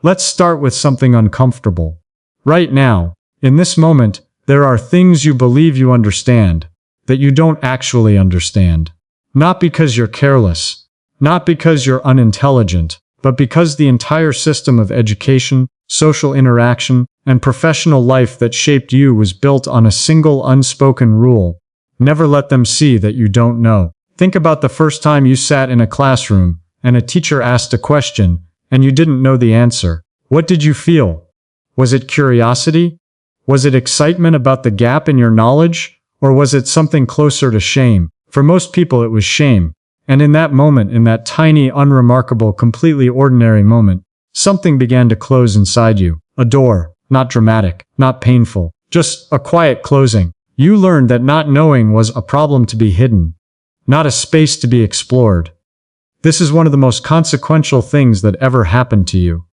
Let's start with something uncomfortable. Right now, in this moment, there are things you believe you understand, that you don't actually understand. Not because you're careless, not because you're unintelligent, but because the entire system of education, social interaction, and professional life that shaped you was built on a single unspoken rule. Never let them see that you don't know. Think about the first time you sat in a classroom, and a teacher asked a question, and you didn't know the answer. What did you feel? Was it curiosity? Was it excitement about the gap in your knowledge? Or was it something closer to shame? For most people it was shame. And in that moment, in that tiny, unremarkable, completely ordinary moment, something began to close inside you. A door, not dramatic, not painful, just a quiet closing. You learned that not knowing was a problem to be hidden, not a space to be explored. This is one of the most consequential things that ever happened to you.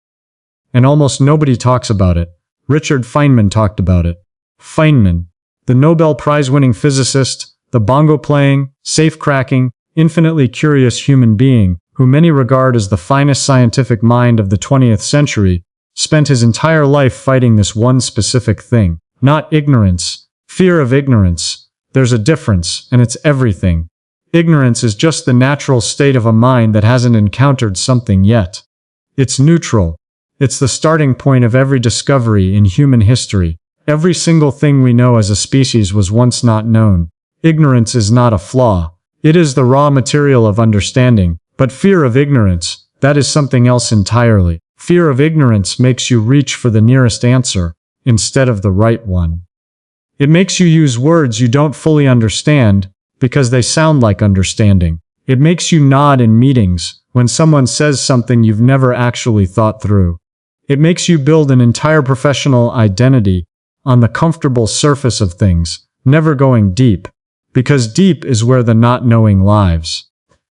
And almost nobody talks about it. Richard Feynman talked about it. Feynman, the Nobel Prize-winning physicist, the bongo-playing, safe-cracking, infinitely curious human being, who many regard as the finest scientific mind of the 20th century, spent his entire life fighting this one specific thing. Not ignorance, fear of ignorance. There's a difference, and it's everything. Ignorance is just the natural state of a mind that hasn't encountered something yet. It's neutral. It's the starting point of every discovery in human history. Every single thing we know as a species was once not known. Ignorance is not a flaw. It is the raw material of understanding. But fear of ignorance, that is something else entirely. Fear of ignorance makes you reach for the nearest answer, instead of the right one. It makes you use words you don't fully understand, because they sound like understanding. It makes you nod in meetings, when someone says something you've never actually thought through. It makes you build an entire professional identity on the comfortable surface of things, never going deep, because deep is where the not knowing lives.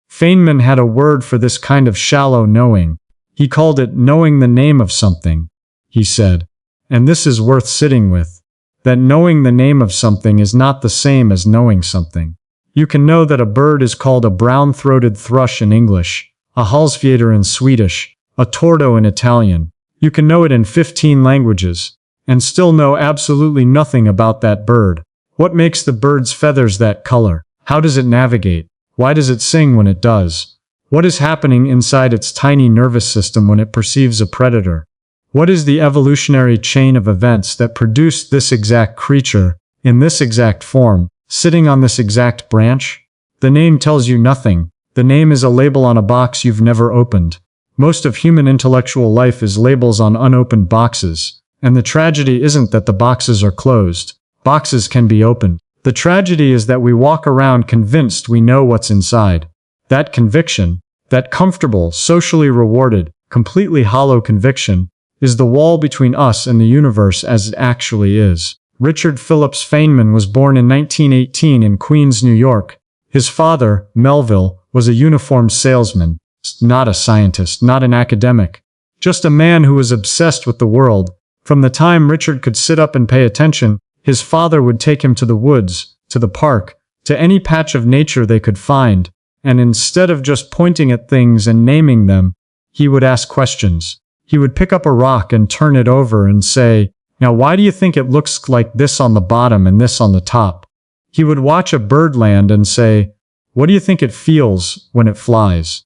Feynman had a word for this kind of shallow knowing. He called it knowing the name of something, he said. And this is worth sitting with. That knowing the name of something is not the same as knowing something. You can know that a bird is called a brown-throated thrush in English, a halsfjäder in Swedish, a tordo in Italian. You can know it in 15 languages, and still know absolutely nothing about that bird. What makes the bird's feathers that color? How does it navigate? Why does it sing when it does? What is happening inside its tiny nervous system when it perceives a predator? What is the evolutionary chain of events that produced this exact creature, in this exact form, sitting on this exact branch? The name tells you nothing. The name is a label on a box you've never opened. Most of human intellectual life is labels on unopened boxes. And the tragedy isn't that the boxes are closed. Boxes can be opened. The tragedy is that we walk around convinced we know what's inside. That conviction, that comfortable, socially rewarded, completely hollow conviction, is the wall between us and the universe as it actually is. Richard Phillips Feynman was born in 1918 in Queens, New York. His father, Melville, was a uniformed salesman, not a scientist, not an academic, just a man who was obsessed with the world. From the time Richard could sit up and pay attention, his father would take him to the woods, to the park, to any patch of nature they could find, and instead of just pointing at things and naming them, he would ask questions. He would pick up a rock and turn it over and say, "Now why do you think it looks like this on the bottom and this on the top?" He would watch a bird land and say, "What do you think it feels when it flies?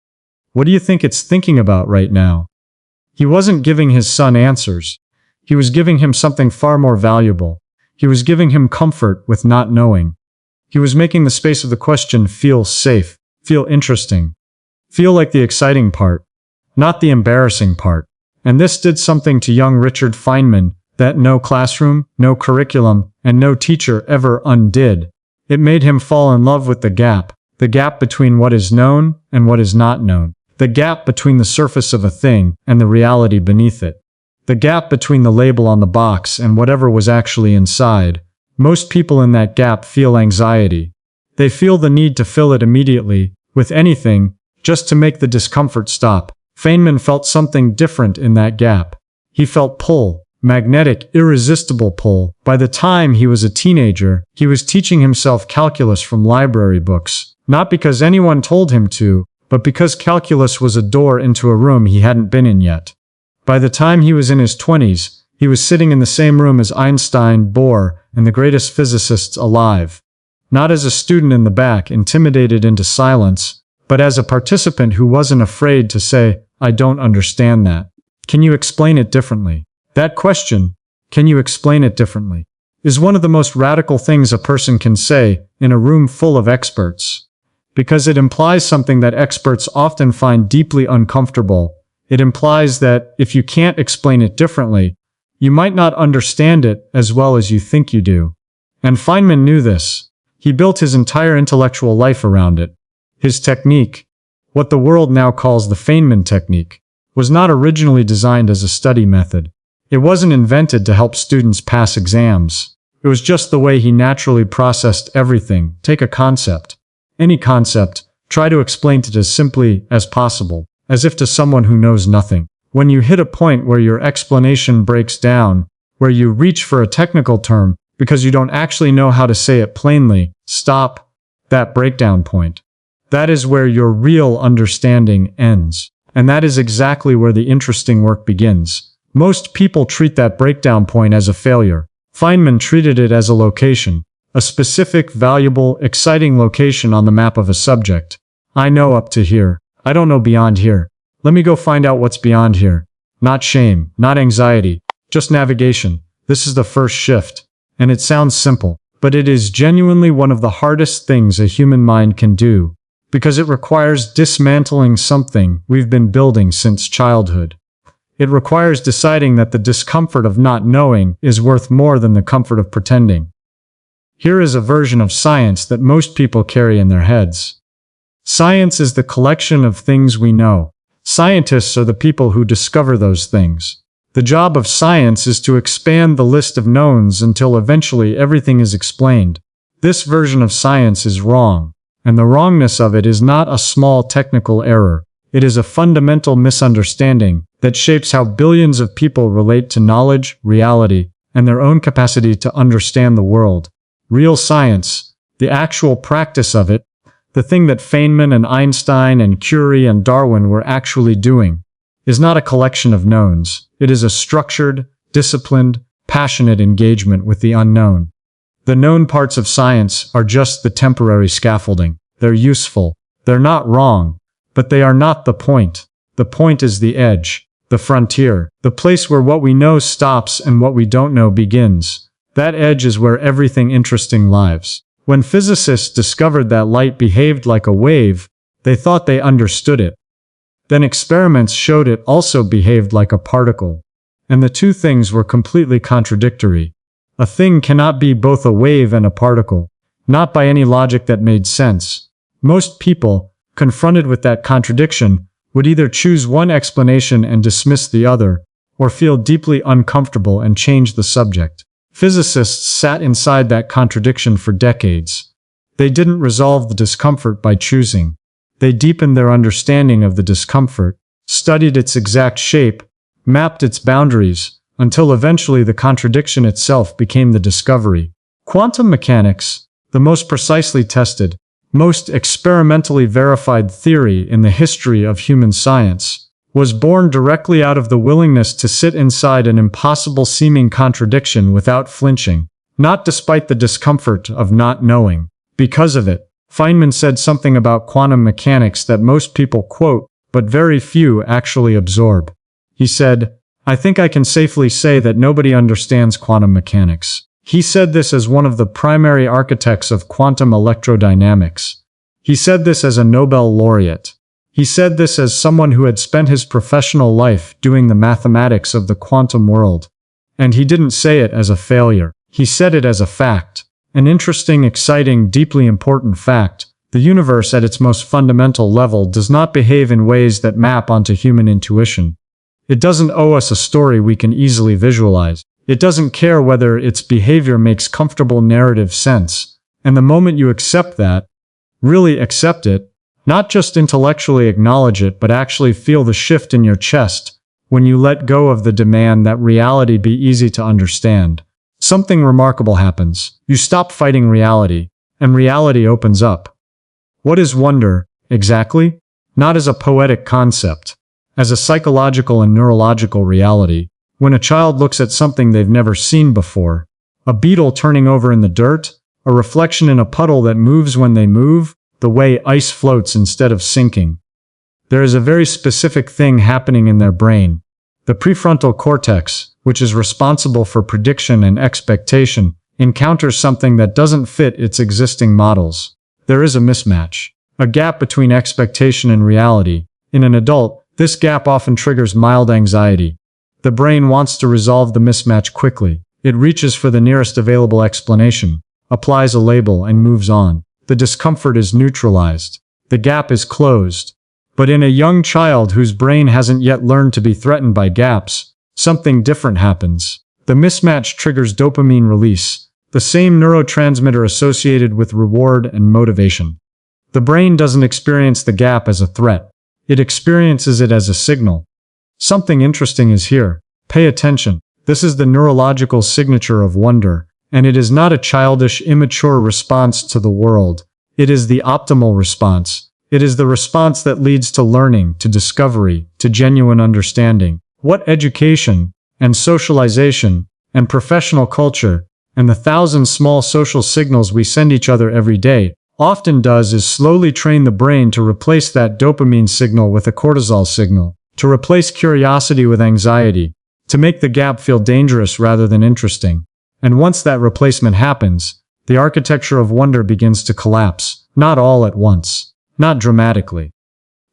What do you think it's thinking about right now?" He wasn't giving his son answers. He was giving him something far more valuable. He was giving him comfort with not knowing. He was making the space of the question feel safe, feel interesting, feel like the exciting part, not the embarrassing part. And this did something to young Richard Feynman that no classroom, no curriculum, and no teacher ever undid. It made him fall in love with the gap between what is known and what is not known, the gap between the surface of a thing and the reality beneath it, the gap between the label on the box and whatever was actually inside. Most people in that gap feel anxiety. They feel the need to fill it immediately, with anything, just to make the discomfort stop. Feynman felt something different in that gap. He felt pull, magnetic, irresistible pull. By the time he was a teenager, he was teaching himself calculus from library books, not because anyone told him to, but because calculus was a door into a room he hadn't been in yet. By the time he was in his 20s, he was sitting in the same room as Einstein, Bohr, and the greatest physicists alive. Not as a student in the back, intimidated into silence, but as a participant who wasn't afraid to say, "I don't understand that. Can you explain it differently?" That question, "Can you explain it differently?" is one of the most radical things a person can say in a room full of experts. Because it implies something that experts often find deeply uncomfortable. It implies that if you can't explain it differently, you might not understand it as well as you think you do. And Feynman knew this. He built his entire intellectual life around it. His technique, what the world now calls the Feynman technique, was not originally designed as a study method. It wasn't invented to help students pass exams. It was just the way he naturally processed everything. Take a concept. Any concept, try to explain it as simply as possible, as if to someone who knows nothing. When you hit a point where your explanation breaks down, where you reach for a technical term because you don't actually know how to say it plainly, stop that breakdown point. That is where your real understanding ends. And that is exactly where the interesting work begins. Most people treat that breakdown point as a failure. Feynman treated it as a location, a specific, valuable, exciting location on the map of a subject. I know up to here. I don't know beyond here. Let me go find out what's beyond here. Not shame, not anxiety, just navigation. This is the first shift. And it sounds simple, but it is genuinely one of the hardest things a human mind can do, because it requires dismantling something we've been building since childhood. It requires deciding that the discomfort of not knowing is worth more than the comfort of pretending. Here is a version of science that most people carry in their heads. Science is the collection of things we know. Scientists are the people who discover those things. The job of science is to expand the list of knowns until eventually everything is explained. This version of science is wrong, and the wrongness of it is not a small technical error. It is a fundamental misunderstanding that shapes how billions of people relate to knowledge, reality, and their own capacity to understand the world. Real science, the actual practice of it, the thing that Feynman and Einstein and Curie and Darwin were actually doing, is not a collection of knowns. It is a structured, disciplined, passionate engagement with the unknown. The known parts of science are just the temporary scaffolding. They're useful. They're not wrong. But they are not the point. The point is the edge, the frontier, the place where what we know stops and what we don't know begins. That edge is where everything interesting lies. When physicists discovered that light behaved like a wave, they thought they understood it. Then experiments showed it also behaved like a particle. And the two things were completely contradictory. A thing cannot be both a wave and a particle, not by any logic that made sense. Most people, confronted with that contradiction, would either choose one explanation and dismiss the other, or feel deeply uncomfortable and change the subject. Physicists sat inside that contradiction for decades. They didn't resolve the discomfort by choosing. They deepened their understanding of the discomfort, studied its exact shape, mapped its boundaries, until eventually the contradiction itself became the discovery. Quantum mechanics, the most precisely tested, most experimentally verified theory in the history of human science, was born directly out of the willingness to sit inside an impossible-seeming contradiction without flinching, not despite the discomfort of not knowing. Because of it, Feynman said something about quantum mechanics that most people quote, but very few actually absorb. He said, "I think I can safely say that nobody understands quantum mechanics." He said this as one of the primary architects of quantum electrodynamics. He said this as a Nobel laureate. He said this as someone who had spent his professional life doing the mathematics of the quantum world. And he didn't say it as a failure. He said it as a fact. An interesting, exciting, deeply important fact. The universe at its most fundamental level does not behave in ways that map onto human intuition. It doesn't owe us a story we can easily visualize. It doesn't care whether its behavior makes comfortable narrative sense. And the moment you accept that, really accept it, not just intellectually acknowledge it but actually feel the shift in your chest, when you let go of the demand that reality be easy to understand, something remarkable happens. You stop fighting reality, and reality opens up. What is wonder, exactly? Not as a poetic concept. as a psychological and neurological reality. When a child looks at something they've never seen before, a beetle turning over in the dirt, a reflection in a puddle that moves when they move, the way ice floats instead of sinking, there is a very specific thing happening in their brain. The prefrontal cortex, which is responsible for prediction and expectation, encounters something that doesn't fit its existing models. There is a mismatch, a gap between expectation and reality. In an adult, this gap often triggers mild anxiety. The brain wants to resolve the mismatch quickly. It reaches for the nearest available explanation, applies a label, and moves on. The discomfort is neutralized. The gap is closed. But in a young child whose brain hasn't yet learned to be threatened by gaps, something different happens. The mismatch triggers dopamine release, the same neurotransmitter associated with reward and motivation. The brain doesn't experience the gap as a threat. It experiences it as a signal. Something interesting is here. Pay attention. This is the neurological signature of wonder, and it is not a childish, immature response to the world. It is the optimal response. It is the response that leads to learning, to discovery, to genuine understanding. What education, and socialization, and professional culture, and the thousand small social signals we send each other every day, often does is slowly train the brain to replace that dopamine signal with a cortisol signal, to replace curiosity with anxiety, to make the gap feel dangerous rather than interesting. And once that replacement happens, the architecture of wonder begins to collapse, not all at once. Not dramatically.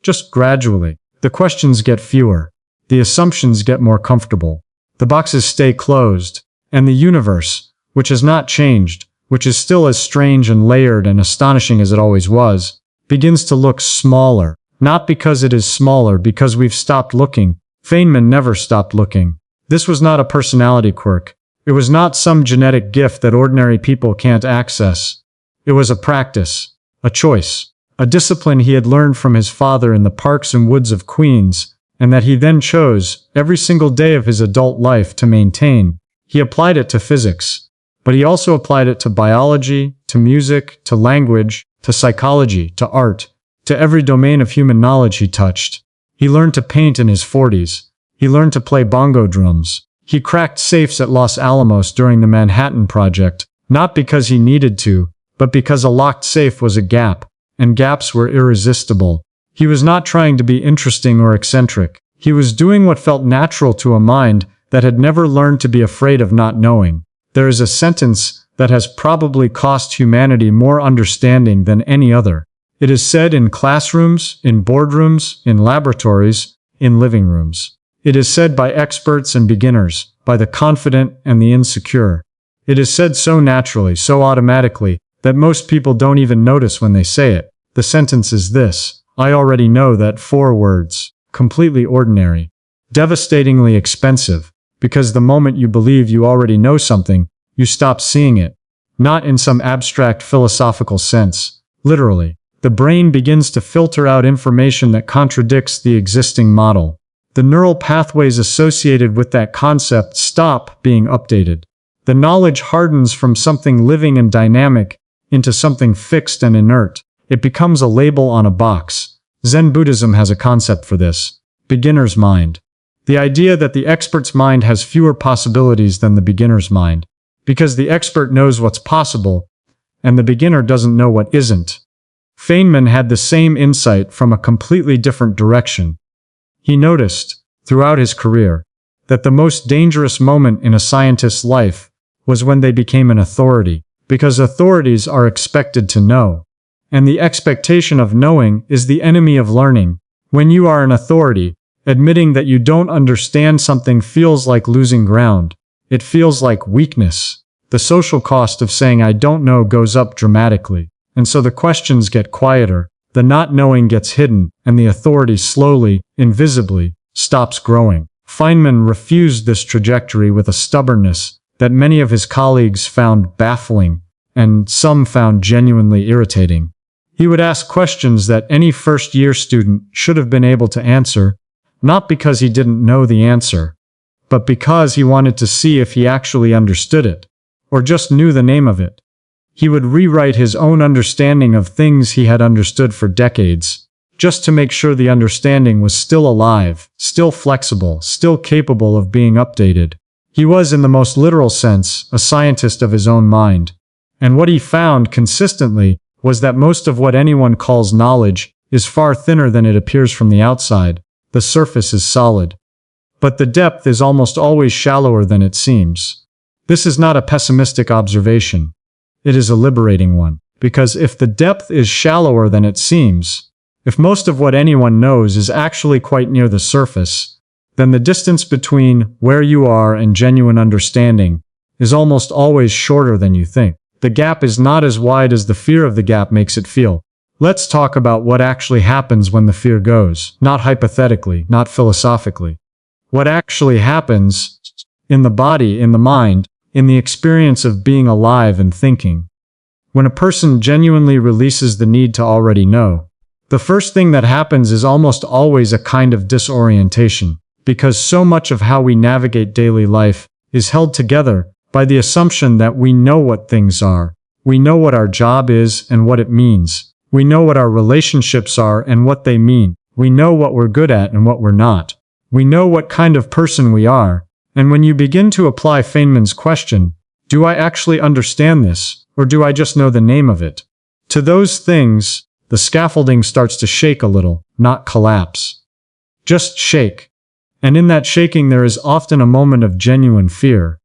Just gradually. The questions get fewer. The assumptions get more comfortable. The boxes stay closed. And the universe, which has not changed, which is still as strange and layered and astonishing as it always was, begins to look smaller. Not because it is smaller, because we've stopped looking. Feynman never stopped looking. This was not a personality quirk. It was not some genetic gift that ordinary people can't access. It was a practice. A choice. A discipline he had learned from his father in the parks and woods of Queens, and that he then chose, every single day of his adult life, to maintain. He applied it to physics, but he also applied it to biology, to music, to language, to psychology, to art, to every domain of human knowledge he touched. He learned to paint in his 40s. He learned to play bongo drums. He cracked safes at Los Alamos during the Manhattan Project, not because he needed to, but because a locked safe was a gap. And gaps were irresistible. He was not trying to be interesting or eccentric. He was doing what felt natural to a mind that had never learned to be afraid of not knowing. There is a sentence that has probably cost humanity more understanding than any other. It is said in classrooms, in boardrooms, in laboratories, in living rooms. It is said by experts and beginners, by the confident and the insecure. It is said so naturally, so automatically, that most people don't even notice when they say it. The sentence is this: I already know that. 4 words. Completely ordinary. Devastatingly expensive. Because the moment you believe you already know something, you stop seeing it. Not in some abstract philosophical sense. Literally. The brain begins to filter out information that contradicts the existing model. The neural pathways associated with that concept stop being updated. The knowledge hardens from something living and dynamic into something fixed and inert. It becomes a label on a box. Zen Buddhism has a concept for this: beginner's mind. The idea that the expert's mind has fewer possibilities than the beginner's mind, because the expert knows what's possible, and the beginner doesn't know what isn't. Feynman had the same insight from a completely different direction. He noticed, throughout his career, that the most dangerous moment in a scientist's life was when they became an authority, because authorities are expected to know. And the expectation of knowing is the enemy of learning. When you are an authority, admitting that you don't understand something feels like losing ground. It feels like weakness. The social cost of saying I don't know goes up dramatically. And so the questions get quieter, the not knowing gets hidden, and the authority slowly, invisibly, stops growing. Feynman refused this trajectory with a stubbornness that many of his colleagues found baffling, and some found genuinely irritating. He would ask questions that any first-year student should have been able to answer, not because he didn't know the answer, but because he wanted to see if he actually understood it, or just knew the name of it. He would rewrite his own understanding of things he had understood for decades, just to make sure the understanding was still alive, still flexible, still capable of being updated. He was, in the most literal sense, a scientist of his own mind. And what he found consistently was that most of what anyone calls knowledge is far thinner than it appears from the outside. The surface is solid, but the depth is almost always shallower than it seems. This is not a pessimistic observation. It is a liberating one, because if the depth is shallower than it seems, if most of what anyone knows is actually quite near the surface, then the distance between where you are and genuine understanding is almost always shorter than you think. The gap is not as wide as the fear of the gap makes it feel. Let's talk about what actually happens when the fear goes, not hypothetically, not philosophically. What actually happens in the body, in the mind, in the experience of being alive and thinking. When a person genuinely releases the need to already know, the first thing that happens is almost always a kind of disorientation, because so much of how we navigate daily life is held together by the assumption that we know what things are. We know what our job is and what it means. We know what our relationships are and what they mean. We know what we're good at and what we're not. We know what kind of person we are. And when you begin to apply Feynman's question, do I actually understand this, or do I just know the name of it? To those things, the scaffolding starts to shake a little, not collapse. Just shake. And in that shaking there is often a moment of genuine fear.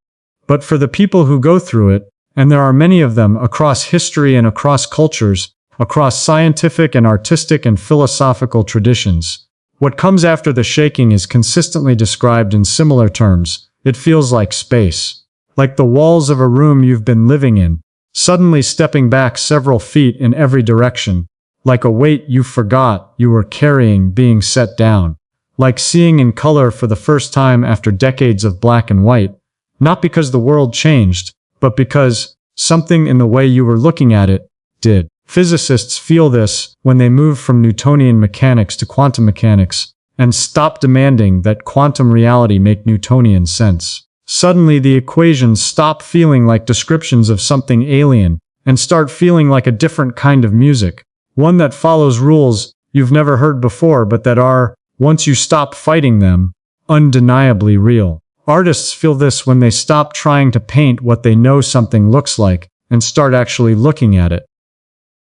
But for the people who go through it, and there are many of them across history and across cultures, across scientific and artistic and philosophical traditions, what comes after the shaking is consistently described in similar terms. It feels like space. Like the walls of a room you've been living in, suddenly stepping back several feet in every direction. Like a weight you forgot you were carrying being set down. Like seeing in color for the first time after decades of black and white. Not because the world changed, but because something in the way you were looking at it did. Physicists feel this when they move from Newtonian mechanics to quantum mechanics and stop demanding that quantum reality make Newtonian sense. Suddenly the equations stop feeling like descriptions of something alien and start feeling like a different kind of music. One that follows rules you've never heard before but that are, once you stop fighting them, undeniably real. Artists feel this when they stop trying to paint what they know something looks like and start actually looking at it.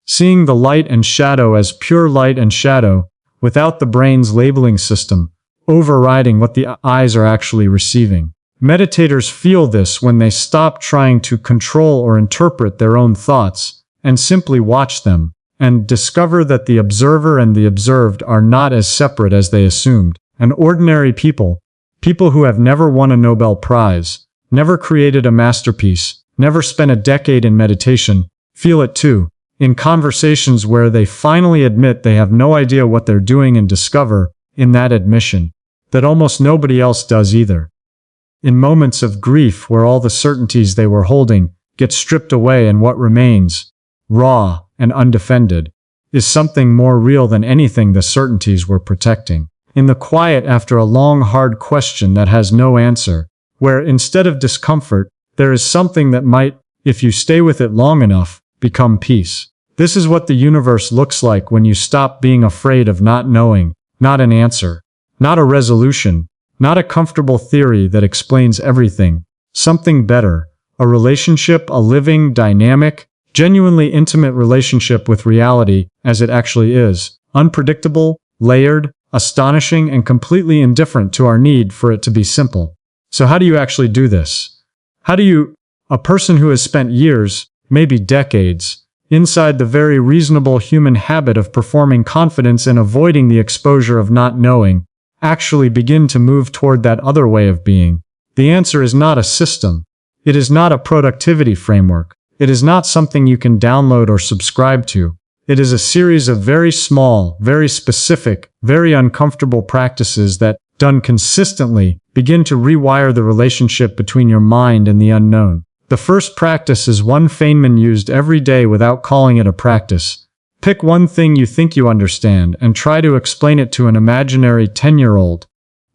Seeing the light and shadow as pure light and shadow, without the brain's labeling system, overriding what the eyes are actually receiving. Meditators feel this when they stop trying to control or interpret their own thoughts and simply watch them, and discover that the observer and the observed are not as separate as they assumed. And ordinary people, people who have never won a Nobel Prize, never created a masterpiece, never spent a decade in meditation, feel it too, in conversations where they finally admit they have no idea what they're doing and discover, in that admission, that almost nobody else does either. In moments of grief where all the certainties they were holding get stripped away and what remains, raw and undefended, is something more real than anything the certainties were protecting. In the quiet after a long hard question that has no answer, where instead of discomfort, there is something that might, if you stay with it long enough, become peace. This is what the universe looks like when you stop being afraid of not knowing, not an answer, not a resolution, not a comfortable theory that explains everything, something better, a relationship, a living, dynamic, genuinely intimate relationship with reality as it actually is, unpredictable, layered, astonishing, and completely indifferent to our need for it to be simple. So how do you actually do this? How do you, a person who has spent years, maybe decades, inside the very reasonable human habit of performing confidence and avoiding the exposure of not knowing, actually begin to move toward that other way of being? The answer is not a system. It is not a productivity framework. It is not something you can download or subscribe to. It is a series of very small, very specific, very uncomfortable practices that, done consistently, begin to rewire the relationship between your mind and the unknown. The first practice is one Feynman used every day without calling it a practice. Pick one thing you think you understand and try to explain it to an imaginary 10-year-old.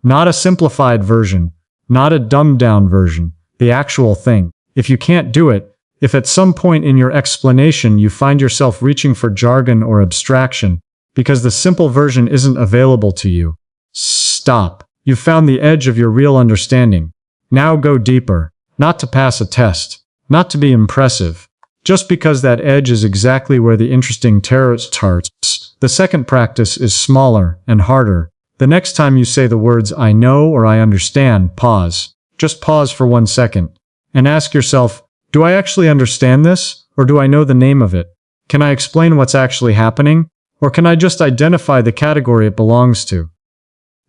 Not a simplified version, not a dumbed-down version, the actual thing. If you can't do it, if at some point in your explanation you find yourself reaching for jargon or abstraction, because the simple version isn't available to you. Stop. You've found the edge of your real understanding. Now go deeper, not to pass a test, not to be impressive, just because that edge is exactly where the interesting tarot starts. The second practice is smaller and harder. The next time you say the words "I know" or "I understand," pause. Just pause for 1 second and ask yourself, do I actually understand this, or do I know the name of it? Can I explain what's actually happening, or can I just identify the category it belongs to?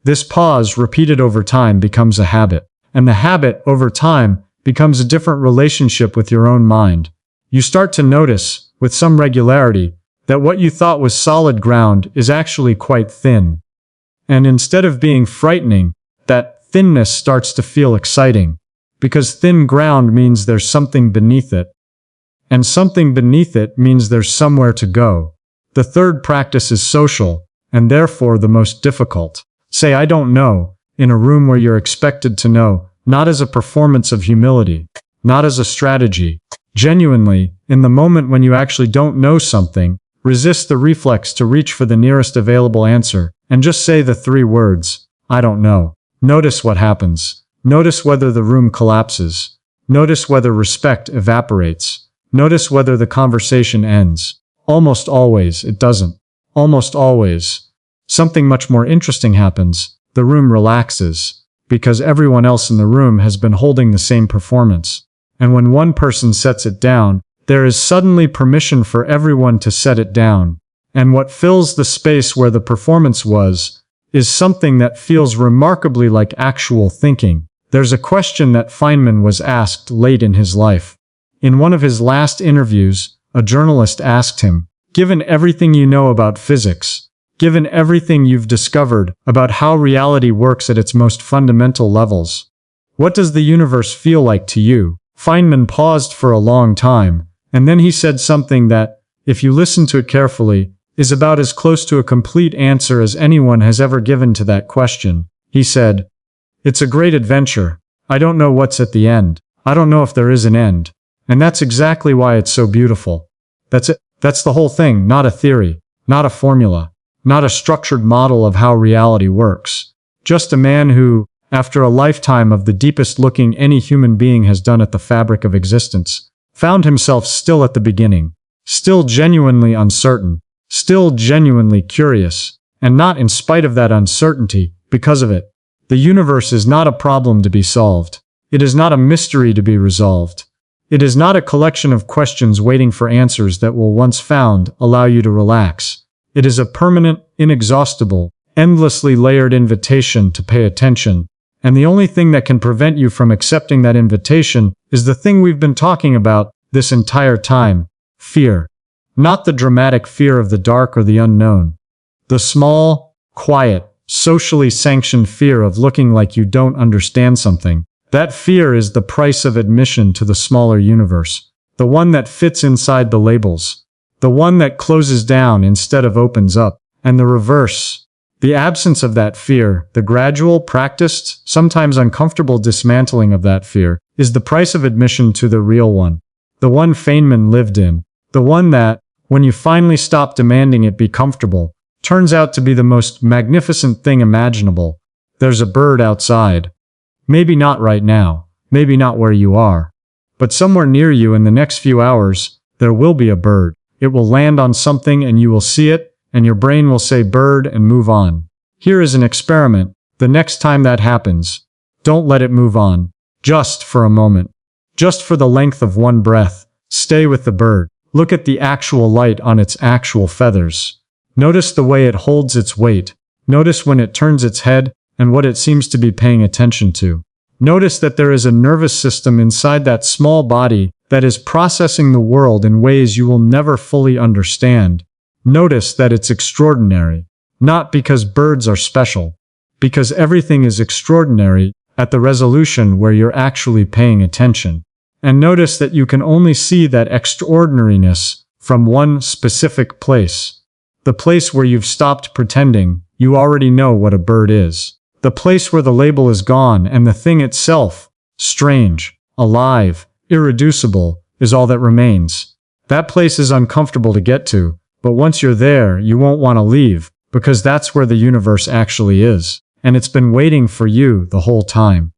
This pause, repeated over time, becomes a habit, and the habit, over time, becomes a different relationship with your own mind. You start to notice, with some regularity, that what you thought was solid ground is actually quite thin. And instead of being frightening, that thinness starts to feel exciting, because thin ground means there's something beneath it. And something beneath it means there's somewhere to go. The third practice is social, and therefore the most difficult. Say "I don't know" in a room where you're expected to know, not as a performance of humility, not as a strategy. Genuinely, in the moment when you actually don't know something, resist the reflex to reach for the nearest available answer, and just say the 3 words, "I don't know." Notice what happens. Notice whether the room collapses. Notice whether respect evaporates. Notice whether the conversation ends. Almost always, it doesn't. Almost always. Something much more interesting happens. The room relaxes, because everyone else in the room has been holding the same performance. And when one person sets it down, there is suddenly permission for everyone to set it down. And what fills the space where the performance was, is something that feels remarkably like actual thinking. There's a question that Feynman was asked late in his life. In one of his last interviews, a journalist asked him, "Given everything you know about physics, given everything you've discovered about how reality works at its most fundamental levels, what does the universe feel like to you?" Feynman paused for a long time, and then he said something that, if you listen to it carefully, is about as close to a complete answer as anyone has ever given to that question. He said, "It's a great adventure. I don't know what's at the end. I don't know if there is an end. And that's exactly why it's so beautiful. That's it. That's the whole thing, not a theory, not a formula, not a structured model of how reality works. Just a man who, after a lifetime of the deepest looking any human being has done at the fabric of existence, found himself still at the beginning, still genuinely uncertain, still genuinely curious, and not in spite of that uncertainty, because of it. The universe is not a problem to be solved. It is not a mystery to be resolved. It is not a collection of questions waiting for answers that will, once found, allow you to relax. It is a permanent, inexhaustible, endlessly layered invitation to pay attention, and the only thing that can prevent you from accepting that invitation is the thing we've been talking about this entire time: fear. Not the dramatic fear of the dark or the unknown. The small, quiet, socially sanctioned fear of looking like you don't understand something. That fear is the price of admission to the smaller universe. The one that fits inside the labels. The one that closes down instead of opens up. And the reverse. The absence of that fear, the gradual, practiced, sometimes uncomfortable dismantling of that fear, is the price of admission to the real one. The one Feynman lived in. The one that, when you finally stop demanding it be comfortable, turns out to be the most magnificent thing imaginable. There's a bird outside. Maybe not right now, maybe not where you are, but somewhere near you in the next few hours, there will be a bird. It will land on something and you will see it, and your brain will say bird and move on. Here is an experiment. The next time that happens, don't let it move on. Just for a moment. Just for the length of one breath, stay with the bird. Look at the actual light on its actual feathers. Notice the way it holds its weight. Notice when it turns its head, and what it seems to be paying attention to. Notice that there is a nervous system inside that small body that is processing the world in ways you will never fully understand. Notice that it's extraordinary, not because birds are special, because everything is extraordinary at the resolution where you're actually paying attention. And notice that you can only see that extraordinariness from one specific place. The place where you've stopped pretending you already know what a bird is. The place where the label is gone and the thing itself, strange, alive, irreducible, is all that remains. That place is uncomfortable to get to, But once you're there, you won't want to leave, because that's where the universe actually is, and it's been waiting for you the whole time.